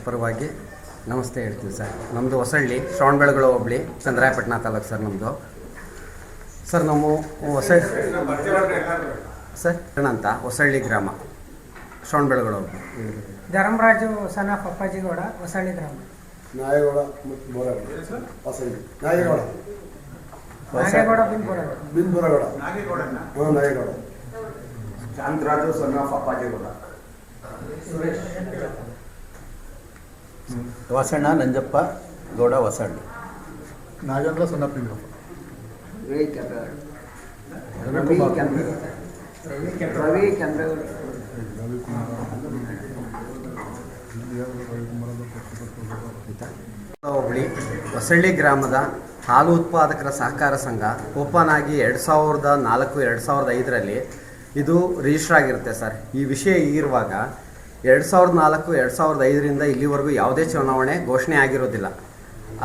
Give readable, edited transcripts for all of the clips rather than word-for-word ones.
ಪರವಾಗಿ ನಮಸ್ತೆ ಹೇಳ್ತೀವಿ ಸರ್. ನಮ್ಮದು ಹೊಸಳ್ಳಿ, ಶ್ರವಣಬೆಳಗೊಳ ಹೋಬಳಿ, ಚಂದ್ರಾಯಪಟ್ಟಣ ತಾಲೂಕು ಸರ್ ನಮ್ಮದು. ಸರ್ ನಾವು ಸರ್ ಅಂತ ಹೊಸಳ್ಳಿ ಗ್ರಾಮ, ಶ್ರವಣಬೆಳಗೊಳ ಹೋಬಳಿ. ಧರ್ಮರಾಜು ಸನ ಪಪ್ಪಾಜಿಗೌಡ, ಹೊಸಳ್ಳಿ ಗ್ರಾಮ. ನಾಯಗೌಡ ಬಿನ್ಪುರಗೌಡ. ನಾಯಗೌಡ ಶಾಂತರಾಜು ಸಣ್ಣ ಪಪ್ಪಾಜಿಗೌಡ. ವಾಸಣ್ಣ ನಂಜಪ್ಪ ಗೌಡ, ಹೊಸಳ್ಳಿ. ನಾಗೇಂದ್ರ ಸಣ್ಣಪ್ಪಿಂಗಪ್ಪ. ಹೋಬಳಿ ಹೊಸಳ್ಳಿ ಗ್ರಾಮದ ಹಾಲು ಉತ್ಪಾದಕರ ಸಹಕಾರ ಸಂಘ ಓಪನ್ ಆಗಿ 2004-2005 ಇದು ರಿಜಿಸ್ಟರ್ ಆಗಿರುತ್ತೆ ಸರ್. ಈ ವಿಷಯ ಇರುವಾಗ 2004-2005 ಇಲ್ಲಿವರೆಗೂ ಯಾವುದೇ ಚುನಾವಣೆ ಘೋಷಣೆ ಆಗಿರೋದಿಲ್ಲ.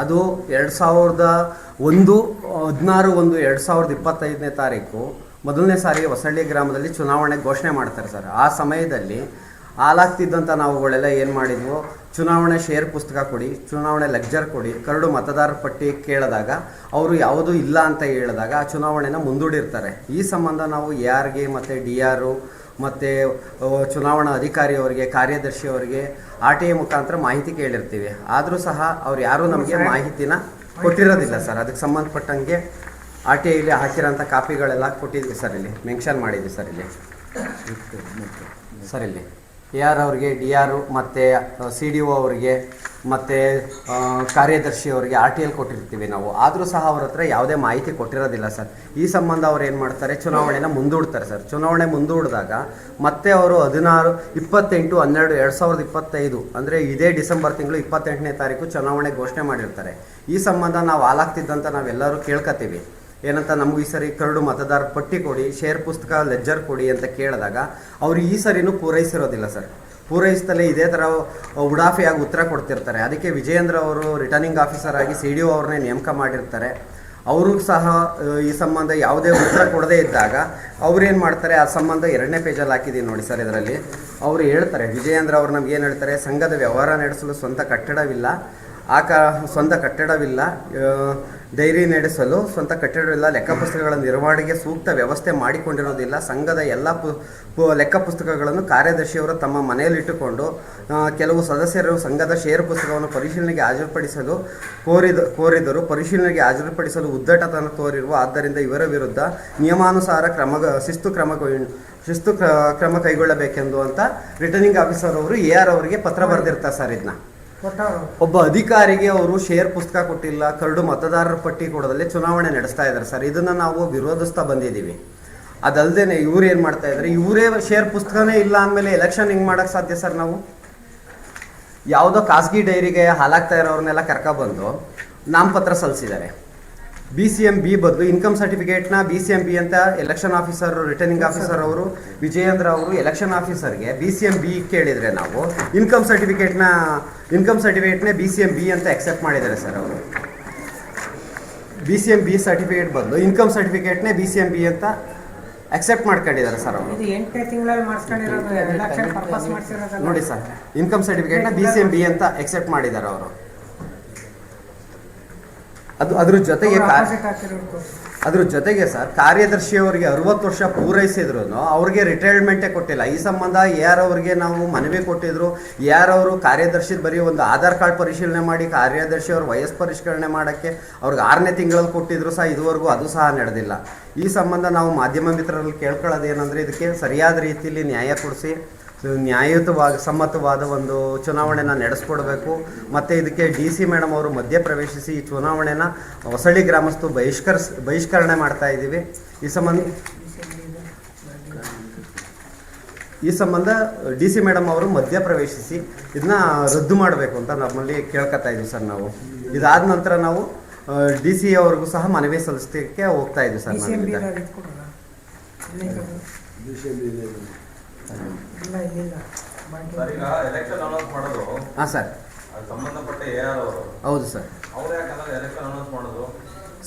ಅದು 2016-1-2025 ಮೊದಲನೇ ಸಾರಿ ಹೊಸಳ್ಳಿ ಗ್ರಾಮದಲ್ಲಿ ಚುನಾವಣೆ ಘೋಷಣೆ ಮಾಡ್ತಾರೆ ಸರ್. ಆ ಸಮಯದಲ್ಲಿ ಹಾಲಾಗ್ತಿದ್ದಂಥ ನಾವುಗಳೆಲ್ಲ ಏನು ಮಾಡಿದ್ವು, ಚುನಾವಣೆ ಶೇರ್ ಪುಸ್ತಕ ಕೊಡಿ, ಚುನಾವಣೆ ಲೆಕ್ಚರ್ ಕೊಡಿ, ಕರಡು ಮತದಾರರ ಪಟ್ಟಿ ಕೇಳಿದಾಗ ಅವರು ಯಾವುದೂ ಇಲ್ಲ ಅಂತ ಹೇಳಿದಾಗ ಆ ಚುನಾವಣೆನ ಮುಂದೂಡಿರ್ತಾರೆ. ಈ ಸಂಬಂಧ ನಾವು ARಗೆ ಮತ್ತು DR ಮತ್ತು ಚುನಾವಣಾ ಅಧಿಕಾರಿಯವರಿಗೆ, ಕಾರ್ಯದರ್ಶಿಯವರಿಗೆ RTI ಮುಖಾಂತರ ಮಾಹಿತಿ ಕೇಳಿರ್ತೀವಿ. ಆದರೂ ಸಹ ಅವ್ರು ಯಾರೂ ನಮಗೆ ಮಾಹಿತಿನ ಕೊಟ್ಟಿರೋದಿಲ್ಲ ಸರ್. ಅದಕ್ಕೆ ಸಂಬಂಧಪಟ್ಟಂಗೆ RTIಲಿ ಹಾಕಿರೋಂಥ ಕಾಪಿಗಳೆಲ್ಲ ಕೊಟ್ಟಿದ್ವಿ ಸರ್. ಇಲ್ಲಿ ಮೆನ್ಷನ್ ಮಾಡಿದ್ವಿ ಸರ್. ಇಲ್ಲಿ ಸರ್ ಇಲ್ಲಿ AR ಅವ್ರಿಗೆ, DR ಮತ್ತು CDO ಅವರಿಗೆ ಮತ್ತು ಕಾರ್ಯದರ್ಶಿ ಅವರಿಗೆ RTI ಕೊಟ್ಟಿರ್ತೀವಿ ನಾವು. ಆದರೂ ಸಹ ಅವ್ರ ಹತ್ರ ಯಾವುದೇ ಮಾಹಿತಿ ಕೊಟ್ಟಿರೋದಿಲ್ಲ ಸರ್. ಈ ಸಂಬಂಧ ಅವ್ರು ಏನು ಮಾಡ್ತಾರೆ, ಚುನಾವಣೆನ ಮುಂದೂಡ್ತಾರೆ ಸರ್. ಚುನಾವಣೆ ಮುಂದೂಡಿದಾಗ ಮತ್ತೆ ಅವರು 16-28-12-2025 ಅಂದರೆ ಇದೇ ಡಿಸೆಂಬರ್ ತಿಂಗಳು 28ನೇ ತಾರೀಕು ಚುನಾವಣೆ ಘೋಷಣೆ ಮಾಡಿರ್ತಾರೆ. ಈ ಸಂಬಂಧ ನಾವು ಹಾಲಾಗ್ತಿದ್ದಂತ ನಾವೆಲ್ಲರೂ ಕೇಳ್ಕೊತೀವಿ. ಏನಂತ, ನಮಗೂ ಈ ಸರಿ ಕರಡು ಮತದಾರ ಪಟ್ಟಿ ಕೊಡಿ, ಶೇರ್ ಪುಸ್ತಕ ಲೆಜ್ಜರ್ ಕೊಡಿ ಅಂತ ಕೇಳಿದಾಗ ಅವರು ಈ ಸರಿನೂ ಪೂರೈಸಿರೋದಿಲ್ಲ ಸರ್. ಪೂರೈಸ್ತಲೇ ಇದೇ ಥರ ಉಡಾಫಿಯಾಗಿ ಉತ್ತರ ಕೊಡ್ತಿರ್ತಾರೆ. ಅದಕ್ಕೆ ವಿಜಯೇಂದ್ರ ಅವರು ರಿಟರ್ನಿಂಗ್ ಆಫೀಸರ್ ಆಗಿ CDO ಅವ್ರನ್ನೇ ನೇಮಕ ಮಾಡಿರ್ತಾರೆ. ಅವರು ಸಹ ಈ ಸಂಬಂಧ ಯಾವುದೇ ಉತ್ತರ ಕೊಡದೇ ಇದ್ದಾಗ ಅವ್ರೇನು ಮಾಡ್ತಾರೆ, ಆ ಸಂಬಂಧ 2ನೇ ಪೇಜಲ್ಲಿ ಹಾಕಿದ್ದೀನಿ ನೋಡಿ ಸರ್. ಇದರಲ್ಲಿ ಅವರು ಹೇಳ್ತಾರೆ, ವಿಜಯೇಂದ್ರ ಅವರು ನಮ್ಗೆ ಏನು ಹೇಳ್ತಾರೆ, ಸಂಘದ ವ್ಯವಹಾರ ನಡೆಸಲು ಸ್ವಂತ ಕಟ್ಟಡವಿಲ್ಲ, ಸ್ವಂತ ಕಟ್ಟಡವಿಲ್ಲ, ಡೈರಿ ನಡೆಸಲು ಸ್ವಂತ ಕಟ್ಟಡವಿಲ್ಲ, ಲೆಕ್ಕ ಪುಸ್ತಕಗಳ ನಿರ್ವಹಣೆಗೆ ಸೂಕ್ತ ವ್ಯವಸ್ಥೆ ಮಾಡಿಕೊಂಡಿರೋದಿಲ್ಲ, ಸಂಘದ ಎಲ್ಲ ಲೆಕ್ಕ ಪುಸ್ತಕಗಳನ್ನು ಕಾರ್ಯದರ್ಶಿಯವರು ತಮ್ಮ ಮನೆಯಲ್ಲಿಟ್ಟುಕೊಂಡು ಕೆಲವು ಸದಸ್ಯರು ಸಂಘದ ಶೇರು ಪುಸ್ತಕವನ್ನು ಪರಿಶೀಲನೆಗೆ ಹಾಜರುಪಡಿಸಲು ಕೋರಿದರು. ಪರಿಶೀಲನೆಗೆ ಹಾಜರುಪಡಿಸಲು ಉದ್ದಟತನ ತೋರಿರುವ, ಆದ್ದರಿಂದ ಇವರ ವಿರುದ್ಧ ನಿಯಮಾನುಸಾರ ಶಿಸ್ತು ಕ್ರಮ ಕೈಗೊಳ್ಳಬೇಕೆಂದು ಅಂತ ರಿಟರ್ನಿಂಗ್ ಆಫೀಸರ್ ಅವರು AR ಅವರಿಗೆ ಪತ್ರ ಬರೆದಿರ್ತಾರೆ ಸರ್. ಇದನ್ನ ಒಬ್ಬ ಅಧಿಕಾರಿಗೆ ಅವರು ಶೇರ್ ಪುಸ್ತಕ ಕೊಟ್ಟಿಲ್ಲ, ಕರಡು ಮತದಾರರ ಪಟ್ಟಿ ಕೊಡೋದಲ್ಲೇ ಚುನಾವಣೆ ನಡೆಸ್ತಾ ಇದ್ದಾರೆ ಸರ್. ಇದನ್ನು ನಾವು ವಿರೋಧಿಸ್ತಾ ಬಂದಿದ್ದೀವಿ. ಅದಲ್ಲದೆ ಇವ್ರು ಏನು ಮಾಡ್ತಾ ಇದ್ದಾರೆ, ಇವರೇ ಶೇರ್ ಪುಸ್ತಕನೇ ಇಲ್ಲ ಅಂದಮೇಲೆ ಎಲೆಕ್ಷನ್ ಹೆಂಗೆ ಮಾಡೋಕ್ಕೆ ಸಾಧ್ಯ ಸರ್? ನಾವು ಯಾವುದೋ ಖಾಸಗಿ ಡೈರಿಗೆ ಹಾಲಾಗ್ತಾ ಇರೋರನ್ನೆಲ್ಲ ಕರ್ಕೊಬಂದು ನಾಮಪತ್ರ ಸಲ್ಲಿಸಿದ್ದಾರೆ. BCMB ಬದಲು ಇನ್ಕಮ್ ಸರ್ಟಿಫಿಕೇಟ್ನ BCMB ಅಂತ ಎಲೆಕ್ಷನ್ ಆಫೀಸರ್, ರಿಟರ್ನಿಂಗ್ ಆಫೀಸರ್ ಅವರು ವಿಜಯೇಂದ್ರ ಅವರು ಎಲೆಕ್ಷನ್ ಆಫೀಸರ್ಗೆ BCMB ಕೇಳಿದರೆ ನಾವು ಇನ್ಕಮ್ ಸರ್ಟಿಫಿಕೇಟ್ನೇ BCMB ಅಂತ ಅಕ್ಸೆಪ್ಟ್ ಮಾಡಿದ್ದಾರೆ ಸರ್. ಅವರು BCMB ಸರ್ಟಿಫಿಕೇಟ್ ಬದಲು ಇನ್ಕಮ್ ಸರ್ಟಿಫಿಕೇಟ್ನೇ BCMB ಅಂತ ಅಕ್ಸೆಪ್ಟ್ ಮಾಡ್ಕೊಂಡಿದ್ದಾರೆ ಸರ್. ಅವರು ನೋಡಿ ಸರ್, ಇನ್ಕಮ್ ಸರ್ಟಿಫಿಕೇಟ್ನ BCMB ಅಂತ ಅಕ್ಸೆಪ್ಟ್ ಮಾಡಿದ್ದಾರೆ ಅವರು. ಅದ್ರ ಜೊತೆಗೆ ಸರ್, ಕಾರ್ಯದರ್ಶಿಯವರಿಗೆ 60 ವರ್ಷ ಪೂರೈಸಿದ್ರು ಅವ್ರಿಗೆ ರಿಟೈರ್ಮೆಂಟೇ ಕೊಟ್ಟಿಲ್ಲ. ಈ ಸಂಬಂಧ AR ಅವ್ರಿಗೆ ನಾವು ಮನವಿ ಕೊಟ್ಟಿದ್ರು. AR ಅವರು ಕಾರ್ಯದರ್ಶಿ ಬರೀ ಒಂದು ಆಧಾರ್ ಕಾರ್ಡ್ ಪರಿಶೀಲನೆ ಮಾಡಿ ಕಾರ್ಯದರ್ಶಿ ಅವ್ರ ವಯಸ್ಸು ಪರಿಷ್ಕರಣೆ ಮಾಡೋಕ್ಕೆ ಅವ್ರಿಗೆ 6ನೇ ತಿಂಗಳಲ್ಲಿ ಕೊಟ್ಟಿದ್ರು ಸಹ ಇದುವರೆಗೂ ಅದು ಸಹ ನಡೆದಿಲ್ಲ. ಈ ಸಂಬಂಧ ನಾವು ಮಾಧ್ಯಮ ಮಿತ್ರರಲ್ಲಿ ಕೇಳ್ಕೊಳ್ಳೋದೇನೆಂದರೆ, ಇದಕ್ಕೆ ಸರಿಯಾದ ರೀತಿಯಲ್ಲಿ ನ್ಯಾಯ ಕೊಡಿಸಿ ಸಮ್ಮತವಾದ ಒಂದು ಚುನಾವಣೆನ ನಡೆಸ್ಕೊಡ್ಬೇಕು. ಮತ್ತು ಇದಕ್ಕೆ DC ಮೇಡಮ್ ಅವರು ಮಧ್ಯ ಪ್ರವೇಶಿಸಿ ಈ ಚುನಾವಣೆನ ಹೊಸಳ್ಳಿ ಗ್ರಾಮಸ್ಥರು ಬಹಿಷ್ಕರಣೆ ಮಾಡ್ತಾ ಇದ್ದೀವಿ. ಈ ಸಂಬಂಧ DC ಮೇಡಮ್ ಅವರು ಮಧ್ಯ ಪ್ರವೇಶಿಸಿ ಇದನ್ನ ರದ್ದು ಮಾಡಬೇಕು ಅಂತ ನಮ್ಮಲ್ಲಿ ಕೇಳ್ಕೊತಾ ಇದ್ದೀವಿ ಸರ್. ನಾವು ಇದಾದ ನಂತರ ನಾವು DC ಅವ್ರಿಗೂ ಸಹ ಮನವಿ ಸಲ್ಲಿಸಲಿಕ್ಕೆ ಹೋಗ್ತಾ ಇದ್ದೀವಿ ಸರ್. ಹಾಂ ಸರ್, ಹೌದು ಸರ್.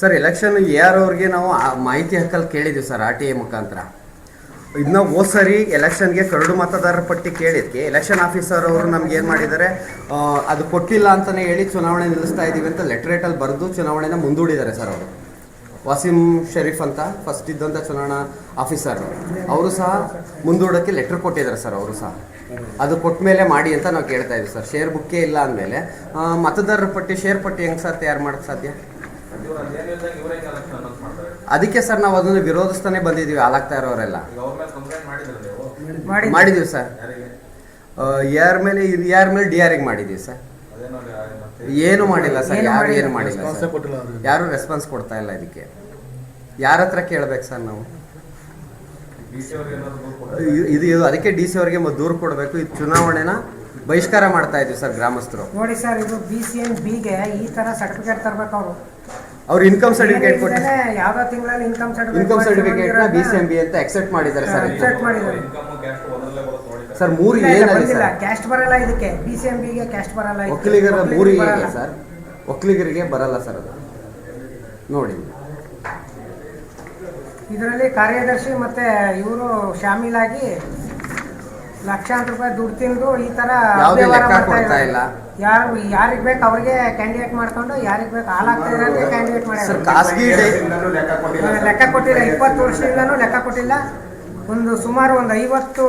ಸರ್, ಎಲೆಕ್ಷನ್ AR ಅವ್ರಿಗೆ ನಾವು ಮಾಹಿತಿ ಹಕ್ಕಲ್ಲಿ ಕೇಳಿದ್ದೀವಿ ಸರ್ RTI ಮುಖಾಂತರ. ಇದನ್ನ ಹೋದ್ ಸರಿ ಎಲೆಕ್ಷನ್ಗೆ ಕರಡು ಮತದಾರರ ಪಟ್ಟಿ ಕೇಳಿದ್ಕೆ ಎಲೆಕ್ಷನ್ ಆಫೀಸರ್ ಅವರು ನಮ್ಗೆ ಏನು ಮಾಡಿದ್ದಾರೆ, ಅದು ಕೊಟ್ಟಿಲ್ಲ ಅಂತಲೇ ಹೇಳಿ ಚುನಾವಣೆ ನಿಲ್ಲಿಸ್ತಾ ಇದ್ದೀವಿ ಅಂತ ಲೆಟ್ರೇಟಲ್ಲಿ ಬರೆದು ಚುನಾವಣೆನ ಮುಂದೂಡಿದ್ದಾರೆ ಸರ್ ಅವರು. ವಾಸಿಂ ಶರೀಫ್ ಅಂತ ಫಸ್ಟ್ ಇದ್ದಂಥ ಚುನಾವಣಾ ಆಫೀಸರ್, ಅವರು ಸಹ ಮುಂದೂಡೋಕ್ಕೆ ಲೆಟ್ರ್ ಕೊಟ್ಟಿದ್ದಾರೆ ಸರ್. ಅವರು ಸಹ ಅದು ಕೊಟ್ಟ ಮೇಲೆ ಮಾಡಿ ಅಂತ ನಾವು ಕೇಳ್ತಾ ಇದ್ದೀವಿ ಸರ್. ಶೇರ್ ಬುಕ್ಕೇ ಇಲ್ಲ ಅಂದಮೇಲೆ ಮತದಾರರ ಪಟ್ಟಿ ಶೇರ್ ಪಟ್ಟಿ ಹೆಂಗೆ ಸರ್ ತಯಾರು ಮಾಡೋಕ್ಕೆ ಸಾಧ್ಯ? ಅದಕ್ಕೆ ಸರ್ ನಾವು ಅದನ್ನು ವಿರೋಧಿಸ್ತಾನೆ ಬಂದಿದ್ದೀವಿ. ಹಾಲಾಗ್ತಾ ಇರೋರೆಲ್ಲ ಮಾಡಿದ್ದೀವಿ ಸರ್. ಯಾರ ಮೇಲೆ DRಗೆ ಮಾಡಿದ್ದೀವಿ ಸರ್. ಏನು ಮಾಡಿಲ್ಲ ಸರ್, ಯಾರು ಏನು ಮಾಡಿಲ್ಲ ಸರ್. ಯಾರು ರೆಸ್ಪಾನ್ಸ್ ಕೊಡ್ತಾ ಇಲ್ಲ. ಇದಕ್ಕೆ ಯಾರ ಹತ್ರ ಕೇಳ್ಬೇಕು ಸರ್ ನಾವು? ಇದು ಅದಕ್ಕೆ DC ಅವರಿಗೆ ದೂರು ಕೊಡಬೇಕು. ಇದು ಚುನಾವಣೆನ ಬಹಿಷ್ಕಾರ ಮಾಡ್ತಾ ಇದ್ವಿ ಸರ್ ಗ್ರಾಮಸ್ಥರು. ನೋಡಿ ಸರ್, ಇದು BCNBಗೆ ಈ ತರ ಸರ್ಟಿಫಿಕೇಟ್ ತರಬೇಕು ಅವರು. ಅವ್ರು ಇನ್ಕಮ್ ಸರ್ಟಿಫಿಕೇಟ್ ಕೊಟ್ಟಿದ್ದಾರೆ. ಯಾವ್ದೋ ತಿಂಗಳಲ್ಲಿ ಇನ್ಕಮ್ ಸರ್ಟಿಫಿಕೇಟ್ BCMB ಅಂತ ಎಕ್ಸೆಪ್ಟ್ ಮಾಡಿದ್ದಾರೆ ಸರ್. ಎಕ್ಸೆಪ್ಟ್ ಮಾಡಿದ್ದಾರೆ ಸರ್. 3 ಏನಲ್ಲಿ ಸರ್ ಕ್ಯಾಸ್ಟ್ ಬರಲ್ಲ ಇದಕ್ಕೆ. BCMBಗೆ ಕ್ಯಾಸ್ಟ್ ಬರಲ್ಲ. ಒಕ್ಕಲಿಗರ 3 ಹೇಗೆ ಸರ್? ಒಕ್ಕಲಿಗರಿಗೆ ಬರಲ್ಲ ಸರ್ ಅದು. ನೋಡಿ, ಇದರಲ್ಲಿ ಕಾರ್ಯದರ್ಶಿ ಮತ್ತೆ ಇವರು ಶಾಮೀಲಾಗಿ ಲಕ್ಷಾಂತರ ರೂಪಾಯಿ ದುಡ್ಡು ತಿಂದು ಈ ತರ ಯಾವುದೇ ಲೆಕ್ಕ ಕೊಡ್ತಾ ಇಲ್ಲ. ಯಾರಿಗೆ ಬೇಕು ಅವ್ರಿಗೆ ಕ್ಯಾಂಡಿಡೇಟ್ ಮಾಡ್ಕೊಂಡು, ಯಾರಿಗೆ ಬೇಕು ಹಾಲಾಗ್ತಾ ಇರೋರಿಗೆ ಕ್ಯಾಂಡಿಡೇಟ್ ಸರ್. ಮಾಡಿ ಖಾಸಗಿ ಲೆಕ್ಕ ಕೊಟ್ಟಿಲ್ಲ. 20 ವರ್ಷದಿಂದನೂ ಲೆಕ್ಕ ಕೊಟ್ಟಿಲ್ಲ. ಸುಮಾರು ಒಂದು 50